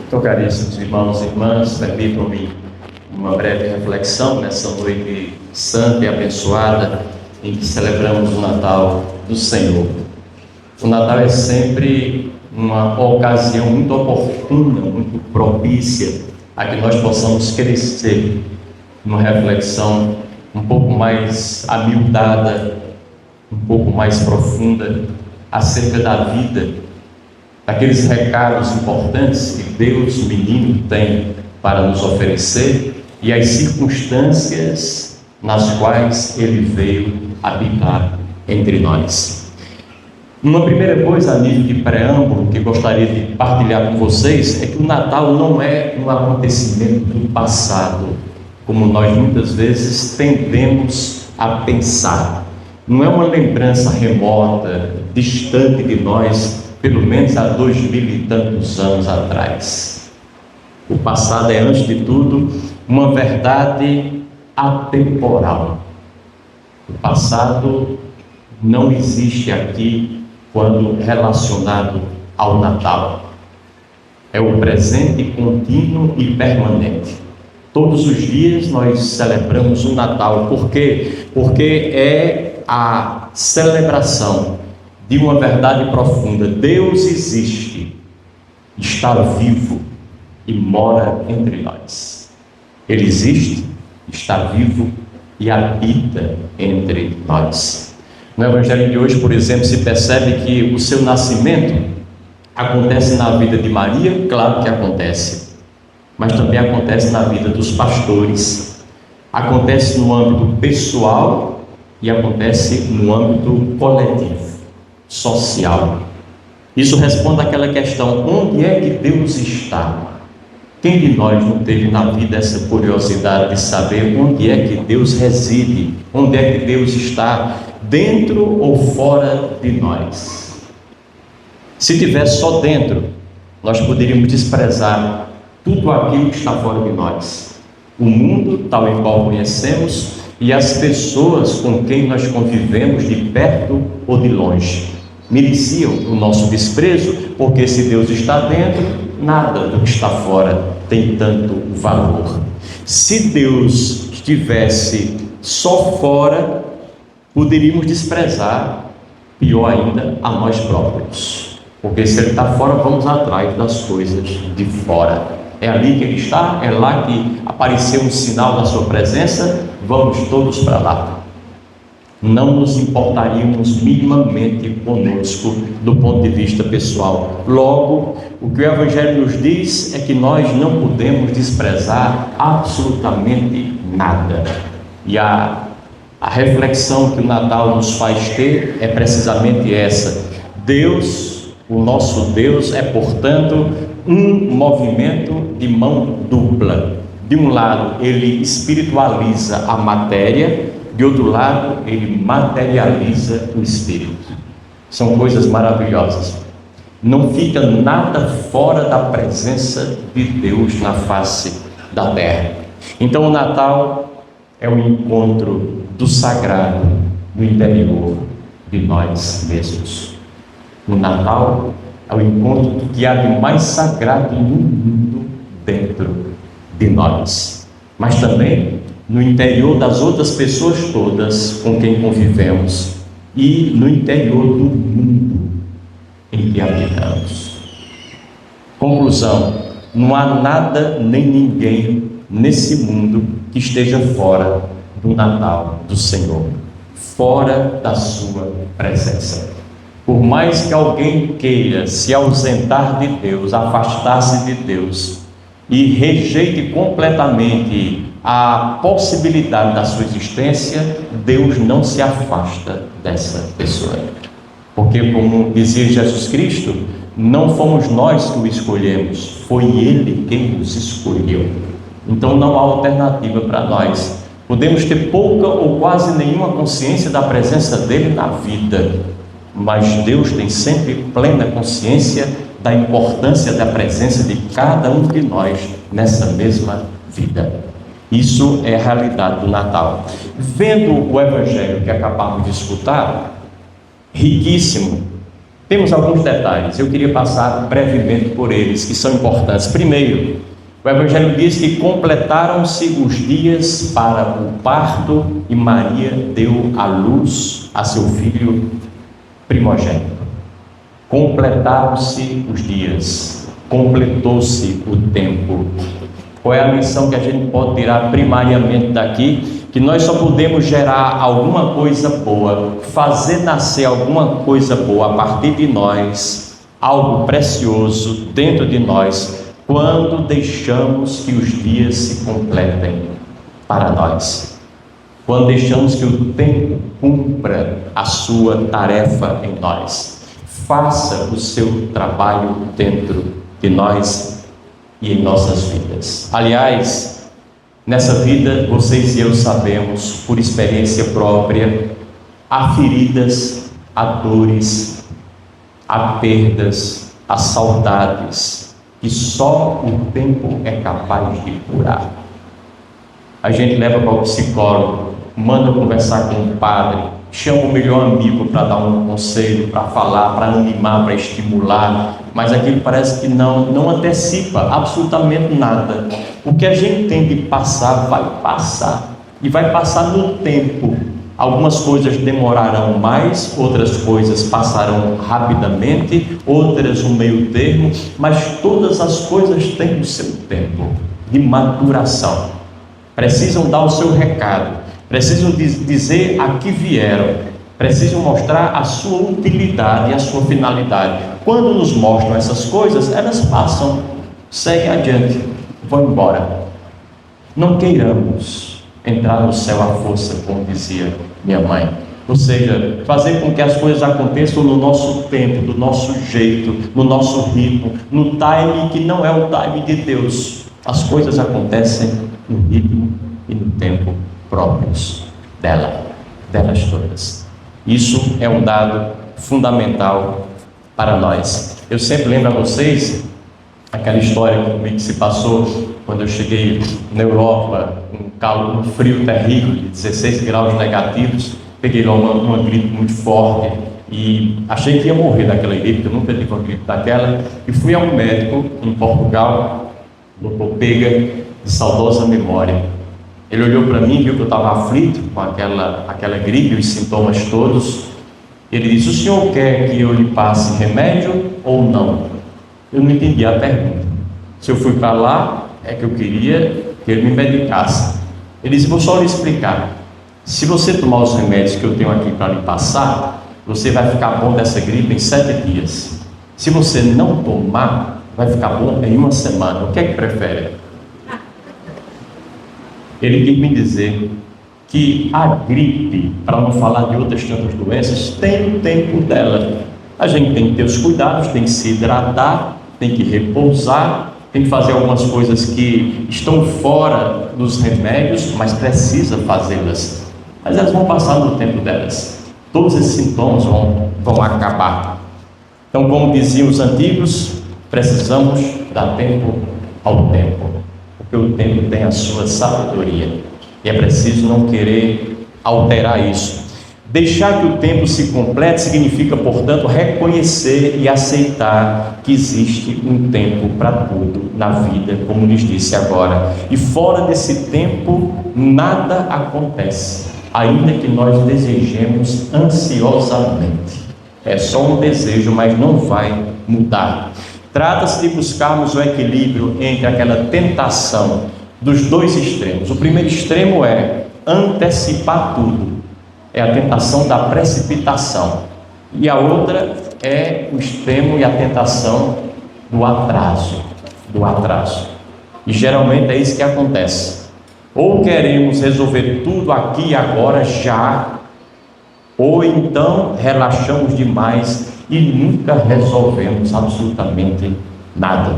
Então, caríssimos irmãos e irmãs, permitam-me uma breve reflexão nessa noite santa e abençoada em que celebramos o Natal do Senhor. O Natal é sempre uma ocasião muito oportuna, muito propícia a que nós possamos crescer numa reflexão um pouco mais amiudada, um pouco mais profunda acerca da vida, daqueles recados importantes que Deus, menino, tem para nos oferecer e as circunstâncias nas quais Ele veio habitar entre nós. Uma primeira coisa a nível de preâmbulo que gostaria de partilhar com vocês é que o Natal não é um acontecimento do passado, como nós muitas vezes tendemos a pensar. Não é uma lembrança remota, distante de nós, pelo menos há 2000 e tantos anos atrás. O passado é, antes de tudo, uma verdade atemporal. O passado não existe aqui quando relacionado ao Natal. É o presente contínuo e permanente. Todos os dias nós celebramos o Natal. Por quê? Porque é a celebração de uma verdade profunda. Deus existe, está vivo e mora entre nós. Ele existe, está vivo e habita entre nós. No Evangelho de hoje, por exemplo, se percebe que o seu nascimento acontece na vida de Maria, claro que acontece, mas também acontece na vida dos pastores, acontece no âmbito pessoal e acontece no âmbito coletivo, social. Isso responde àquela questão: onde é que Deus está? Quem de nós não teve na vida essa curiosidade de saber onde é que Deus reside? Onde é que Deus está? Dentro ou fora de nós? Se tivesse só dentro, nós poderíamos desprezar tudo aquilo que está fora de nós. O mundo tal e qual conhecemos e as pessoas com quem nós convivemos de perto ou de longe mereciam o nosso desprezo, porque se Deus está dentro, nada do que está fora tem tanto valor. Se Deus estivesse só fora, poderíamos desprezar, pior ainda, a nós próprios, porque se Ele está fora, vamos atrás das coisas de fora. É ali que Ele está, é lá que apareceu um sinal da sua presença, vamos todos para lá. Não nos importaríamos minimamente conosco do ponto de vista pessoal. Logo, o que o Evangelho nos diz é que nós não podemos desprezar absolutamente nada. E a reflexão que o Natal nos faz ter é precisamente essa. Deus, o nosso Deus, é, portanto, um movimento de mão dupla. De um lado, Ele espiritualiza a matéria, de outro lado, Ele materializa o Espírito. São coisas maravilhosas. Não fica nada fora da presença de Deus na face da terra. Então o Natal é o encontro do sagrado no interior de nós mesmos. O Natal é o encontro do que há de mais sagrado no mundo dentro de nós, mas também no interior das outras pessoas todas com quem convivemos e no interior do mundo em que habitamos. Conclusão: não há nada nem ninguém nesse mundo que esteja fora do Natal do Senhor, fora da sua presença. Por mais que alguém queira se ausentar de Deus, afastar-se de Deus e rejeite completamente a possibilidade da sua existência, Deus não se afasta dessa pessoa. Porque, como dizia Jesus Cristo, não fomos nós que o escolhemos, foi Ele quem nos escolheu. Então não há alternativa para nós. Podemos ter pouca ou quase nenhuma consciência da presença dEle na vida, mas Deus tem sempre plena consciência da importância da presença de cada um de nós nessa mesma vida. Isso é a realidade do Natal. Vendo o Evangelho que acabamos de escutar, riquíssimo, Temos alguns detalhes, eu queria passar brevemente por eles, que são importantes. Primeiro, o Evangelho diz que completaram-se os dias para o parto e Maria deu à luz a seu filho primogênito. Completaram-se os dias, completou-se o tempo. Qual é a lição que a gente pode tirar primariamente daqui? Que nós só podemos gerar alguma coisa boa, fazer nascer alguma coisa boa a partir de nós, algo precioso dentro de nós, quando deixamos que os dias se completem para nós. Quando deixamos que o tempo cumpra a sua tarefa em nós. Faça o seu trabalho dentro de nós e em nossas vidas. Aliás, nessa vida, vocês e eu sabemos, por experiência própria, há feridas, há dores, há perdas, há saudades, que só o tempo é capaz de curar. A gente leva para o psicólogo, manda conversar com o padre, chama o melhor amigo para dar um conselho, para falar, para animar, para estimular, mas aquilo parece que não antecipa absolutamente nada. O que a gente tem de passar, vai passar, e vai passar no tempo. Algumas coisas demorarão mais, outras coisas passarão rapidamente, outras um meio termo, mas todas as coisas têm o seu tempo de maturação. Precisam dar o seu recado, precisam dizer a que vieram, precisam mostrar a sua utilidade e a sua finalidade. Quando nos mostram essas coisas, elas passam, seguem adiante, vão embora. Não queiramos entrar no céu à força, como dizia minha mãe. Ou seja, fazer com que as coisas aconteçam no nosso tempo, do nosso jeito, no nosso ritmo, no time que não é o time de Deus. As coisas acontecem no ritmo e no tempo próprios delas todas. Isso é um dado fundamental para nós. Eu sempre lembro a vocês aquela história que se passou quando eu cheguei na Europa, um frio terrível de 16 graus negativos. Peguei lá uma gripe muito forte e achei que ia morrer daquela gripe, porque eu nunca tive uma gripe daquela, e fui a um médico em Portugal, Dr. Pega, de saudosa memória. Ele olhou para mim, viu que eu estava aflito com aquela gripe, os sintomas todos. Ele disse: o senhor quer que eu lhe passe remédio ou não? Eu não entendi a pergunta. Se eu fui para lá, é que eu queria que ele me medicasse. Ele disse: vou só lhe explicar. Se você tomar os remédios que eu tenho aqui para lhe passar, você vai ficar bom dessa gripe em 7 dias. Se você não tomar, vai ficar bom em 1 semana. O que é que prefere? Ele quis me dizer que a gripe, para não falar de outras tantas doenças, tem o tempo dela. A gente tem que ter os cuidados, tem que se hidratar, tem que repousar, tem que fazer algumas coisas que estão fora dos remédios, mas precisa fazê-las. Mas elas vão passar no tempo delas. Todos esses sintomas vão acabar. Então, como diziam os antigos, precisamos dar tempo ao tempo, porque o tempo tem a sua sabedoria e é preciso não querer alterar isso. Deixar que o tempo se complete significa, portanto, reconhecer e aceitar que existe um tempo para tudo na vida, como lhes disse agora. E fora desse tempo, nada acontece, ainda que nós desejemos ansiosamente. É só um desejo, mas não vai mudar. Trata-se de buscarmos o equilíbrio entre aquela tentação dos dois extremos. O primeiro extremo é antecipar tudo. É a tentação da precipitação. E a outra é o extremo e a tentação do atraso. E geralmente é isso que acontece. Ou queremos resolver tudo aqui e agora já, ou então relaxamos demais e nunca resolvemos absolutamente nada.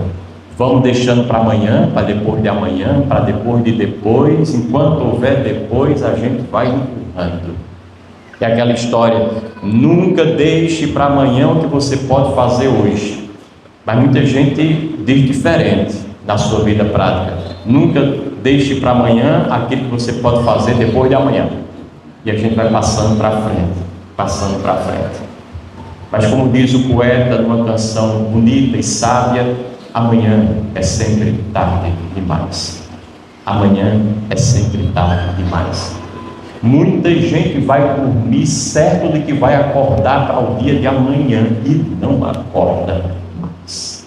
Vamos deixando para amanhã, para depois de amanhã, para depois de depois. Enquanto houver depois, a gente vai empurrando. É aquela história: nunca deixe para amanhã o que você pode fazer hoje. Mas muita gente diz diferente na sua vida prática. Nunca deixe para amanhã aquilo que você pode fazer depois de amanhã. E a gente vai passando para frente. Mas como diz o poeta numa canção bonita e sábia, amanhã é sempre tarde demais. Amanhã é sempre tarde demais. Muita gente vai dormir certo de que vai acordar para o dia de amanhã e não acorda mais.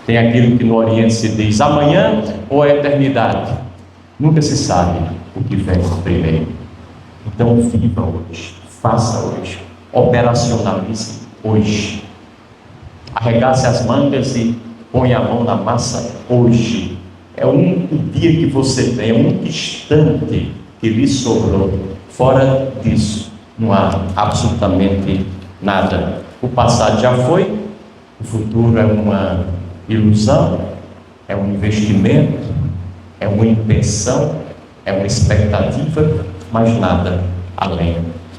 Tem aquilo que no Oriente se diz amanhã ou a eternidade. Nunca se sabe o que vem primeiro. Então viva hoje, faça hoje, operacionalize hoje. Arregace as mangas e põe a mão na massa hoje. É o único dia que você tem, é o único instante que lhe sobrou. Fora disso, não há absolutamente nada. O passado já foi, o futuro é uma ilusão, é um investimento, é uma intenção, é uma expectativa, mas nada além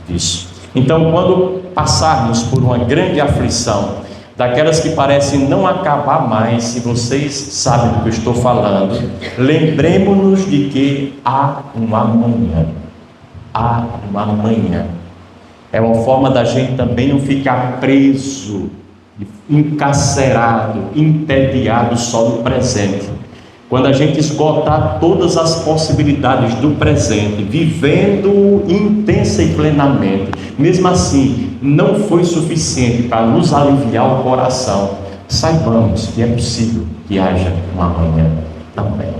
disso. Então, quando passarmos por uma grande aflição, daquelas que parecem não acabar mais, e vocês sabem do que eu estou falando, lembremos-nos de que há um amanhã. Há um amanhã. É uma forma da gente também não ficar preso, encarcerado, entediado só no presente. Quando a gente esgotar todas as possibilidades do presente, vivendo intensa e plenamente, mesmo assim, não foi suficiente para nos aliviar o coração, saibamos que é possível que haja um amanhã também.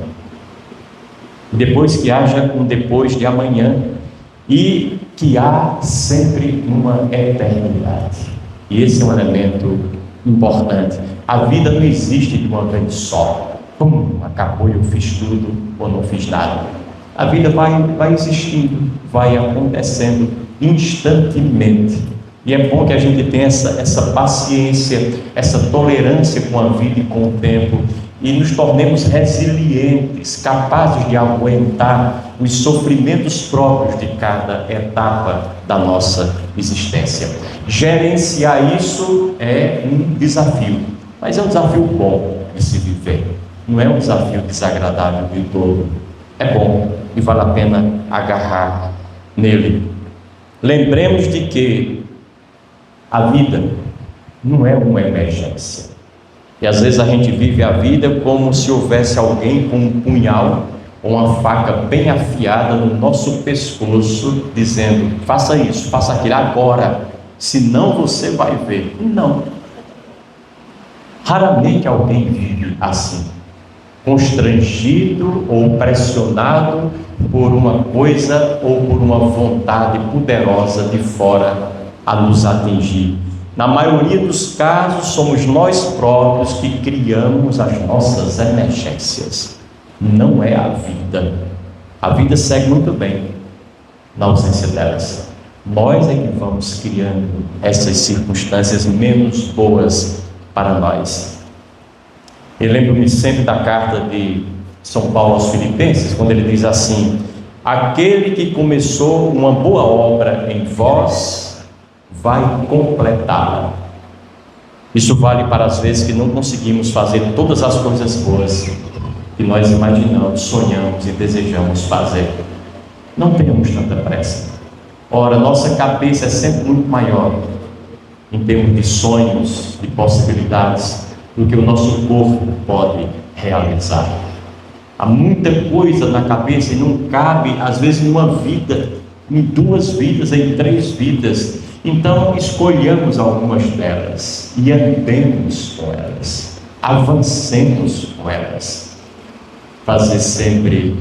Depois que haja um depois de amanhã, e que há sempre uma eternidade. E esse é um elemento importante. A vida não existe de uma vez só. Pum, acabou, eu fiz tudo ou não fiz nada. A vida vai existindo, vai acontecendo instantemente. E é bom que a gente tenha essa paciência, essa tolerância com a vida e com o tempo, e nos tornemos resilientes, capazes de aguentar os sofrimentos próprios de cada etapa da nossa existência. Gerenciar isso é um desafio, mas é um desafio bom de se viver. Não é um desafio desagradável de todo. É bom e vale a pena agarrar nele. Lembremos de que a vida não é uma emergência. E às vezes a gente vive a vida como se houvesse alguém com um punhal ou uma faca bem afiada no nosso pescoço, dizendo: faça isso, faça aquilo agora, senão você vai ver. Não. Raramente alguém vive assim, constrangido ou pressionado por uma coisa ou por uma vontade poderosa de fora a nos atingir. Na maioria dos casos, somos nós próprios que criamos as nossas emergências. Não é a vida. A vida segue muito bem na ausência delas. Nós é que vamos criando essas circunstâncias menos boas para nós. Eu lembro-me sempre da carta de São Paulo aos Filipenses, quando ele diz assim: aquele que começou uma boa obra em vós vai completá-la. Isso vale para as vezes que não conseguimos fazer todas as coisas boas que nós imaginamos, sonhamos e desejamos fazer. Não tenhamos tanta pressa. Ora, nossa cabeça é sempre muito maior em termos de sonhos, de possibilidades, do que o nosso corpo pode realizar. Há muita coisa na cabeça e não cabe, às vezes, em uma vida, em 2 vidas, em 3 vidas. Então, escolhamos algumas delas e andemos com elas, avancemos com elas. Fazer sempre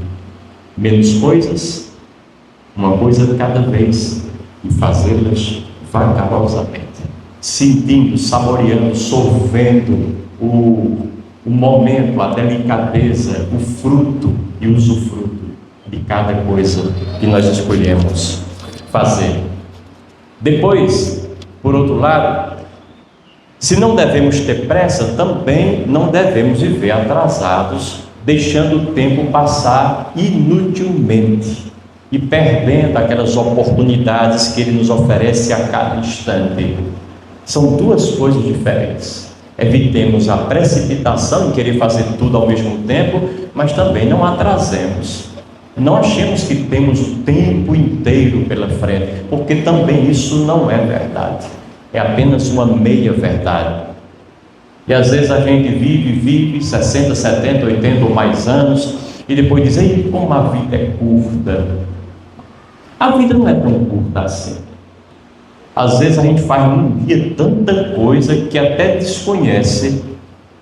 menos coisas, uma coisa de cada vez, e fazê-las vagarosamente, sentindo, saboreando, sorvendo o momento, a delicadeza, o fruto e o usufruto de cada coisa que nós escolhemos fazer. Depois, por outro lado, se não devemos ter pressa, também não devemos viver atrasados, deixando o tempo passar inutilmente e perdendo aquelas oportunidades que Ele nos oferece a cada instante. São 2 coisas diferentes. Evitemos a precipitação em querer fazer tudo ao mesmo tempo, mas também não atrasemos Não achemos que temos o tempo inteiro pela frente, porque também isso não é verdade. É apenas uma meia verdade. E às vezes a gente vive 60, 70, 80 ou mais anos, e depois diz: ei, como a vida é curta. A vida não é tão curta assim. Às vezes a gente faz num dia tanta coisa que até desconhece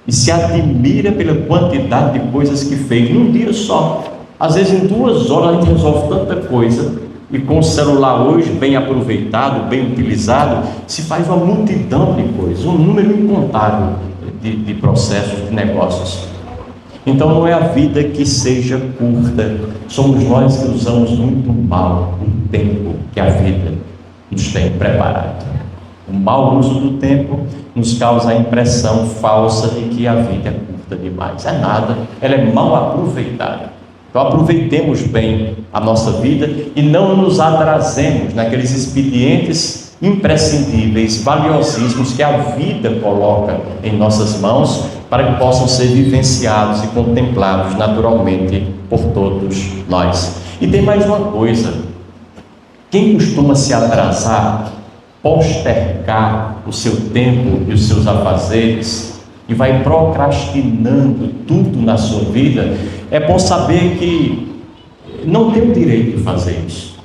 e se admira pela quantidade de coisas que fez num dia só. Às vezes em 2 horas a gente resolve tanta coisa, e com o celular hoje bem aproveitado, bem utilizado, se faz uma multidão de coisas, um número incontável de processos, de negócios. Então não é a vida que seja curta, somos nós que usamos muito mal o tempo que a vida nos tem preparado. O mau uso do tempo nos causa a impressão falsa de que a vida é curta demais. É nada, ela é mal aproveitada. Então aproveitemos bem a nossa vida e não nos atrasemos naqueles expedientes imprescindíveis, valiosíssimos que a vida coloca em nossas mãos para que possam ser vivenciados e contemplados naturalmente por todos nós. E tem mais uma coisa: quem costuma se atrasar, postergar o seu tempo e os seus afazeres e vai procrastinando tudo na sua vida, é bom saber que não tem o direito de fazer isso,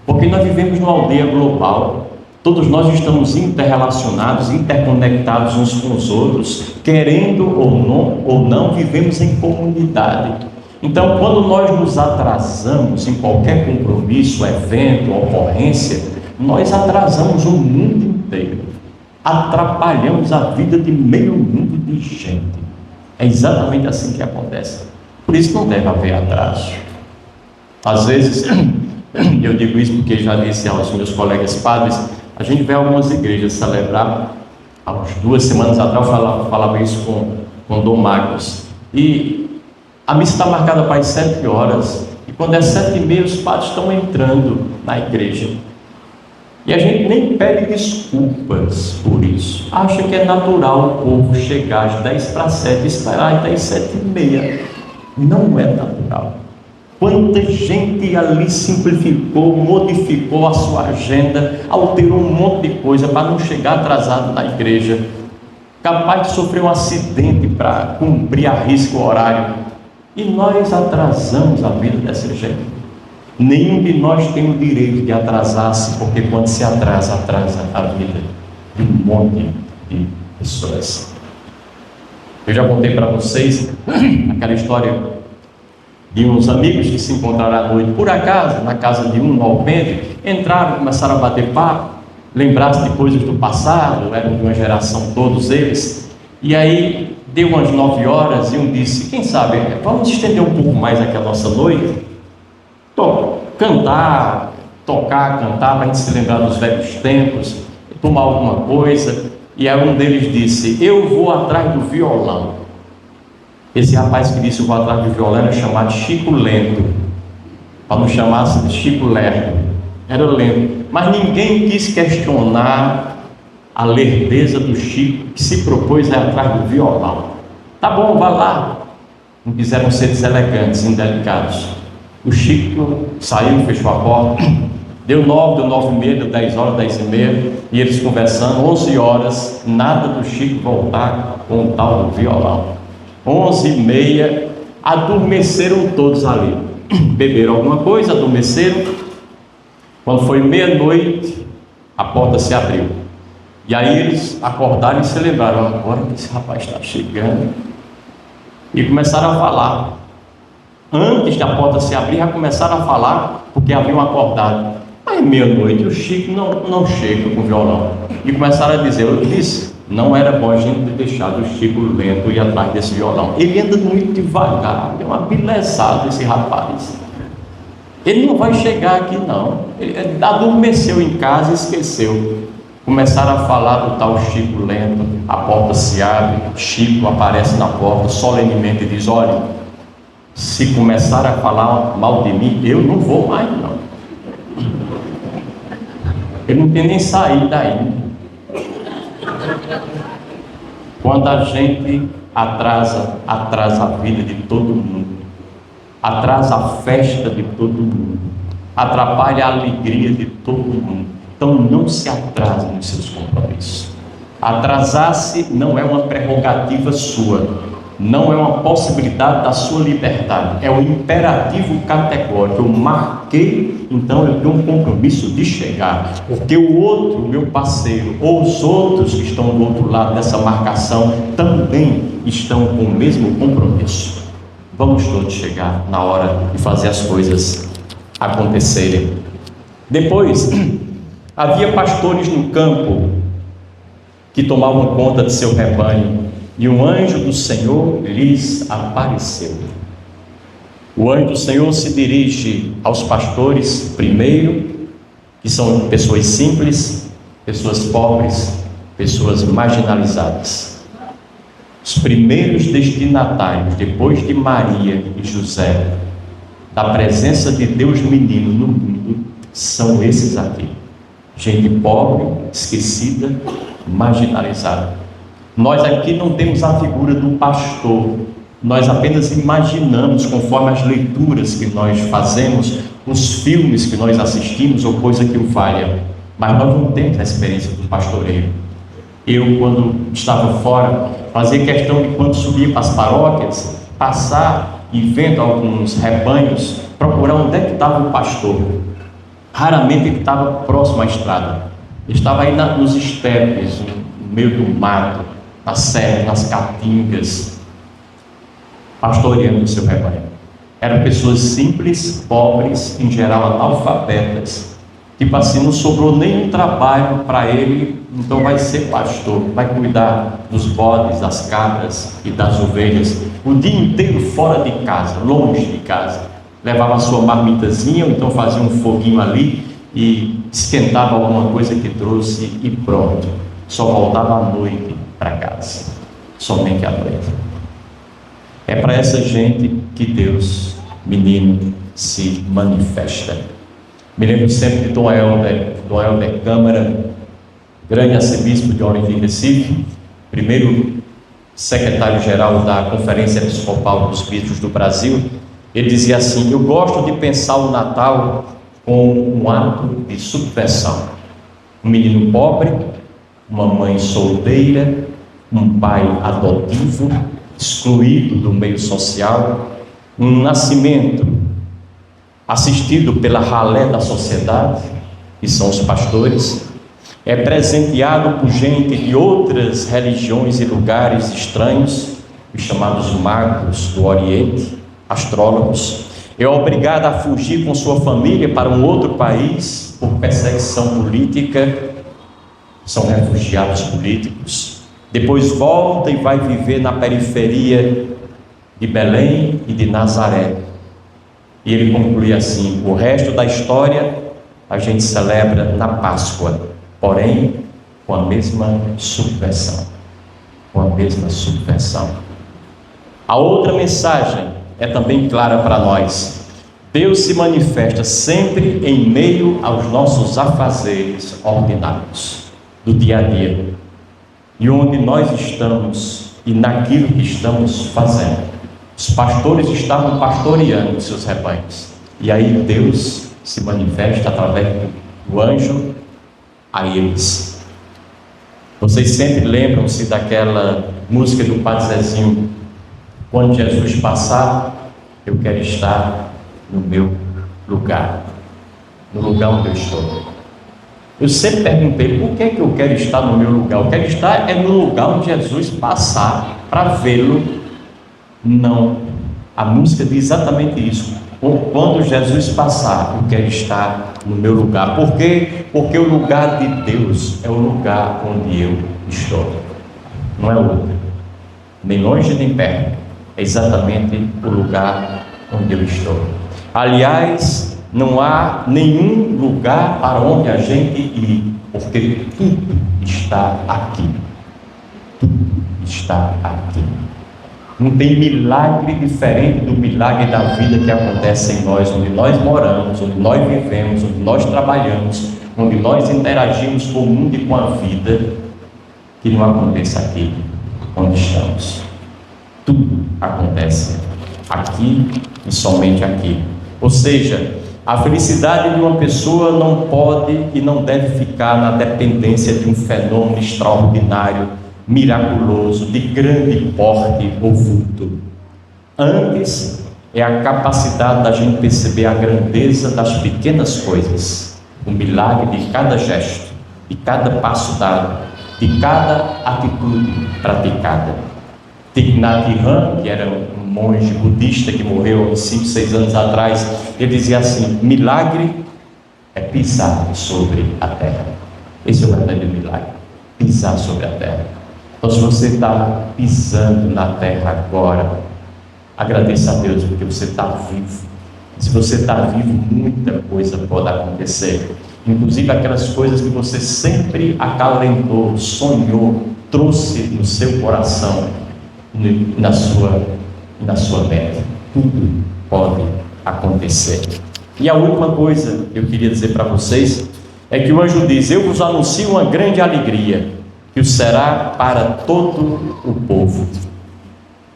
porque nós vivemos numa aldeia global. Todos nós estamos interrelacionados, interconectados uns com os outros, querendo ou não, vivemos em comunidade. Então, quando nós nos atrasamos em qualquer compromisso, evento, ocorrência, nós atrasamos o mundo inteiro, atrapalhamos a vida de meio mundo de gente. É exatamente assim que acontece. Por isso não deve haver atraso. Às vezes, eu digo isso porque já disse aos meus colegas padres, a gente vê algumas igrejas celebrar. Há umas 2 semanas atrás eu falava isso com Dom Magnus, e a missa está marcada para as 7 horas, e quando é 7h30 os padres estão entrando na igreja, e a gente nem pede desculpas por isso, acha que é natural o povo chegar às 6:50 e esperar até às 7h30. Não é natural. Quanta gente ali simplificou, modificou a sua agenda, alterou um monte de coisa para não chegar atrasado na igreja, capaz de sofrer um acidente para cumprir a risco o horário. E nós atrasamos a vida dessa gente. Nenhum de nós tem o direito de atrasar-se, porque quando se atrasa, atrasa a vida de um monte de pessoas. Eu já contei para vocês aquela história de uns amigos que se encontraram à noite, por acaso, na casa de um no Alpendre, entraram, começaram a bater papo, lembrar-se de coisas do passado, eram de uma geração todos eles, e aí deu umas 9 horas e um disse: quem sabe, vamos estender um pouco mais aqui a nossa noite? Cantar, para a gente se lembrar dos velhos tempos, tomar alguma coisa. E aí um deles disse: eu vou atrás do violão. Esse rapaz que disse eu vou atrás do violão era chamado Chico Lento, para não chamar-se de Chico Lerdo, era lento. Mas ninguém quis questionar a lerdeza do Chico, que se propôs a ir atrás do violão. Tá bom, vá lá. Não quiseram ser deselegantes, indelicados. O Chico saiu, fechou a porta, deu 9, deu 9h30, deu 10 horas, 10h30, e eles conversando, 11 horas, nada do Chico voltar com o tal do violão. 11h30, adormeceram todos ali, beberam alguma coisa, adormeceram. Quando foi meia-noite, a porta se abriu, e aí eles acordaram e se lembraram: agora que esse rapaz está chegando, e começaram a falar. Antes da porta se abrir, já começaram a falar, porque haviam acordado. Aí meia-noite, o Chico não chega com o violão, e começaram a dizer: eu disse, não era bom a gente ter deixado o Chico Lento ir atrás desse violão, ele anda muito devagar, é uma bilezada esse rapaz, ele não vai chegar aqui não, ele adormeceu em casa e esqueceu. Começaram a falar do tal Chico Lento, a porta se abre, Chico aparece na porta solenemente e diz: olha, se começar a falar mal de mim, eu não vou mais não. Eu não tenho nem saída ainda. Quando a gente atrasa a vida de todo mundo. atrasa a festa de todo mundo, atrapalha a alegria de todo mundo. Então não se atrase nos seus compromissos. Atrasar-se não é uma prerrogativa sua, não é uma possibilidade da sua liberdade, é um imperativo categórico. Eu marquei, então eu tenho um compromisso de chegar, porque o outro, o meu parceiro, ou os outros que estão do outro lado dessa marcação também estão com o mesmo compromisso. Vamos todos chegar na hora de fazer as coisas acontecerem. Depois, havia pastores no campo que tomavam conta de seu rebanho, e um anjo do Senhor lhes apareceu. O anjo do Senhor se dirige aos pastores primeiro, que são pessoas simples, pessoas pobres, pessoas marginalizadas. Os primeiros destinatários, depois de Maria e José, da presença de Deus menino no mundo, são esses aqui. Gente pobre, esquecida, marginalizada. Nós aqui não temos a figura do pastor, nós apenas imaginamos, conforme as leituras que nós fazemos, os filmes que nós assistimos ou coisa que o valha, mas nós não temos a experiência do pastoreio. Eu, quando estava fora, fazia questão de, quando subia para as paróquias, passar e vendo alguns rebanhos, procurar onde é que estava o pastor. Raramente ele estava próximo à estrada, ele estava aí nos estepes, no meio do mato, nas serras, nas caatingas, pastoreando o seu rebanho. Eram pessoas simples, pobres, em geral analfabetas. Tipo assim, não sobrou nenhum trabalho para ele, então vai ser pastor, vai cuidar dos bodes, das cabras e das ovelhas, o dia inteiro fora de casa, longe de casa. Levava a sua marmitazinha, ou então fazia um foguinho ali e esquentava alguma coisa que trouxe e pronto. Só voltava à noite para casa, somente à noite. É para essa gente que Deus, menino, se manifesta. Me lembro sempre de Dom Helder Câmara, grande arcebispo de Olinda e Recife, primeiro secretário-geral da Conferência Episcopal dos Bispos do Brasil. Ele dizia assim: eu gosto de pensar o Natal como um ato de subversão. Um menino pobre, uma mãe solteira, um pai adotivo, excluído do meio social, um nascimento assistido pela ralé da sociedade, que são os pastores, é presenteado por gente de outras religiões e lugares estranhos, os chamados magos do Oriente, astrólogos, é obrigado a fugir com sua família para um outro país por perseguição política, são refugiados políticos, depois volta e vai viver na periferia de Belém e de Nazaré. E ele conclui assim: o resto da história a gente celebra na Páscoa, porém com a mesma subversão, com a mesma subversão. A outra mensagem é também clara para nós: Deus se manifesta sempre em meio aos nossos afazeres ordinários do dia a dia, e onde nós estamos e naquilo que estamos fazendo. Os pastores estavam pastoreando os seus rebanhos, e aí Deus se manifesta através do anjo a eles. Vocês sempre lembram-se daquela música do Padre Zezinho: quando Jesus passar, eu quero estar no meu lugar, no lugar onde eu estou. Eu sempre perguntei: por que é que eu quero estar no meu lugar? Eu quero estar no lugar onde Jesus passar, para vê-lo. Não, a música diz exatamente isso: quando Jesus passar, eu quero estar no meu lugar. Por quê? Porque o lugar de Deus é o lugar onde eu estou, não é outro, nem longe nem perto, é exatamente o lugar onde eu estou. Aliás, não há nenhum lugar para onde a gente ir, porque tudo está aqui, tudo está aqui. Não tem milagre diferente do milagre da vida que acontece em nós, onde nós moramos, onde nós vivemos, onde nós trabalhamos, onde nós interagimos com o mundo e com a vida, que não aconteça aqui onde estamos. Tudo acontece aqui e somente aqui. Ou seja, a felicidade de uma pessoa não pode e não deve ficar na dependência de um fenômeno extraordinário, miraculoso, de grande porte ou vulto. Antes, é a capacidade da gente perceber a grandeza das pequenas coisas, o milagre de cada gesto, de cada passo dado, de cada atitude praticada. Thich Nhat Hanh, que era um monge budista que morreu há 5, 6 anos atrás, ele dizia assim: milagre é pisar sobre a terra. Esse é o verdadeiro milagre, pisar sobre a terra. Então, se você está pisando na terra agora, agradeça a Deus porque você está vivo. Se você está vivo, muita coisa pode acontecer, inclusive aquelas coisas que você sempre acalentou, sonhou, trouxe no seu coração, na sua mente. Tudo pode acontecer. E a última coisa que eu queria dizer para vocês é que o anjo diz: eu vos anuncio uma grande alegria, que o será para todo o povo.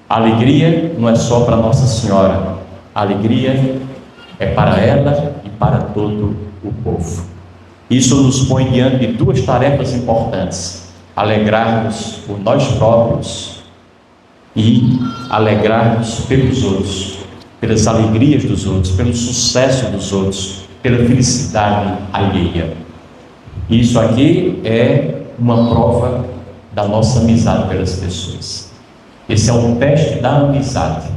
A alegria não é só para Nossa Senhora, a alegria é para ela e para todo o povo. Isso nos põe diante de 2 tarefas importantes: alegrar-nos por nós próprios e alegrar-nos pelos outros, pelas alegrias dos outros, pelo sucesso dos outros, pela felicidade alheia. Isso aqui é uma prova da nossa amizade pelas pessoas. Esse é um teste da amizade.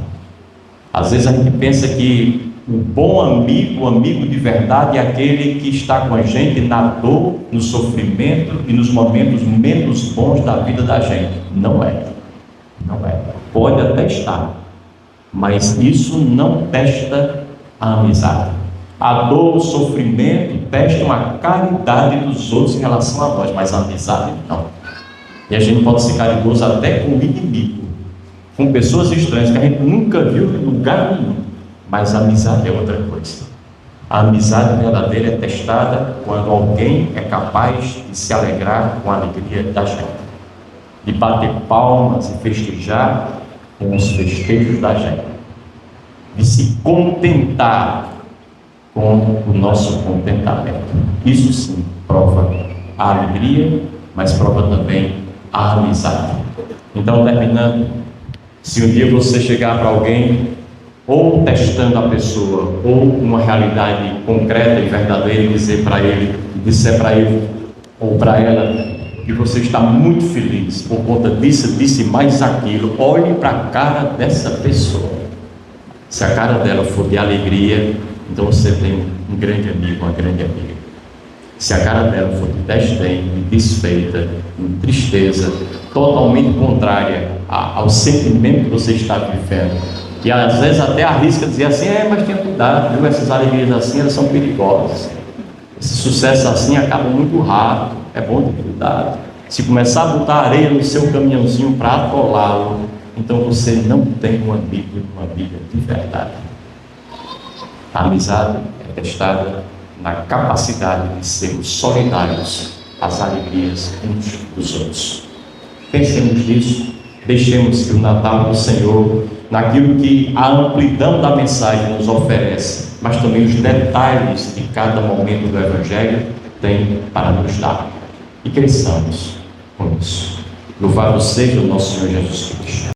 Às vezes a gente pensa que o bom amigo, o amigo de verdade, é aquele que está com a gente na dor, no sofrimento e nos momentos menos bons da vida da gente. Não é. Não é. Pode até estar, mas isso não testa a amizade. A dor, o sofrimento testam a caridade dos outros em relação a nós, mas a amizade não. E a gente pode ser caridoso até com o inimigo, com pessoas estranhas que a gente nunca viu em lugar nenhum, mas a amizade é outra coisa. A amizade verdadeira é testada quando alguém é capaz de se alegrar com a alegria da gente, de bater palmas e festejar com os festejos da gente, de se contentar com o nosso contentamento. Isso sim prova a alegria, mas prova também a amizade. Então, terminando, se um dia você chegar para alguém, ou testando a pessoa, ou uma realidade concreta e verdadeira, e disser para ele ou para ela que você está muito feliz por conta disso, disse mais aquilo, olhe para a cara dessa pessoa. Se a cara dela for de alegria, então você tem um grande amigo, uma grande amiga. Se a cara dela for de desdém, de desfeita, de tristeza, totalmente contrária ao sentimento que você está vivendo, e às vezes até arrisca dizer assim: mas tenha cuidado, viu? Essas alegrias assim, elas são perigosas. Esse sucesso assim acaba muito rápido, é bom ter cuidado. Se começar a botar areia no seu caminhãozinho para atolá-lo, então você não tem um amigo e uma amiga de verdade. A amizade é testada na capacidade de sermos solidários às alegrias uns dos outros. Pensemos nisso, deixemos que o Natal do Senhor, naquilo que a amplidão da mensagem nos oferece, mas também os detalhes de cada momento do Evangelho tem para nos dar. E cresçamos com isso. Louvado seja o nosso Senhor Jesus Cristo.